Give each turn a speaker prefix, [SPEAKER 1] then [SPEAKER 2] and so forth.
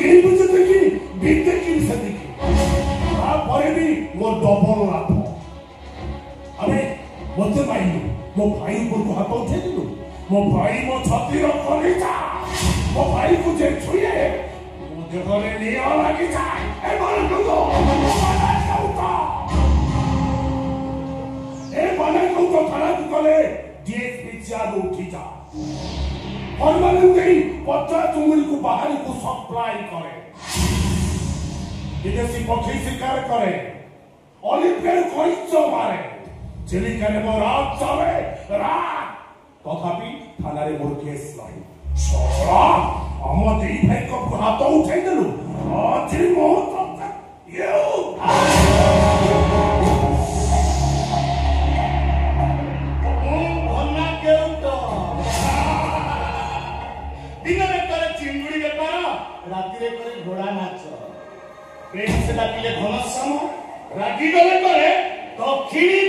[SPEAKER 1] ଆଗେଇବୁ ଯେତିକି ବିତେକି ସେତିକି ତାପରେ ବି ମୋ ଡବଲ ଲାଭ। ଆରେ ମତେ ମାଇଲୁ ମୋ ଭାଇ ଉପରକୁ ହାତ ଉଠେଇଥିଲୁ। ମୋ ଭାଇ ମୋ ଛାତିର କଲିଜା। ମୋ ଭାଇକୁ ଯେ ଛୁଏ ମୋ ଦେହରେ ନିଆଁ ଲାଗିଯାଏ। ଥାନାକୁ ଗଲେ ଡିଏସ୍ପି ଚେୟାର ଉଠିଯା। ପଚା ଚୁଙ୍ଗୁଡିକୁ ବାହାରକୁ ସପ୍ଲାଏ କରେ। ବିଦେଶୀ ପକ୍ଷୀ ଶିକାର କରେ। ଅଲିମ୍ପିଆଡ କଇଁଚ ମାରେ। ଚିଲିକାରେ ମୋ ରାଜ ଚାଲେ ରାଜ। ତଥାପି ଥାନାରେ ମୋର କେସ୍ ନାହିଁ। ଆମ ଦି ଭାଇଙ୍କ ହାତ ଉଠେଇଦେଲୁ। ଆଜି ମୋ
[SPEAKER 2] ଦିନରେ କରେ ଚିଙ୍ଗୁଡି ବେପାର, ରାତିରେ କରେ ଘୋଡା ନାଚ। ପ୍ରେମ ସେ ଡାକିଲେ ଘନଶ୍ୟାମ, ରାଗିଗଲେ କରେ ଦକ୍ଷିଣୀ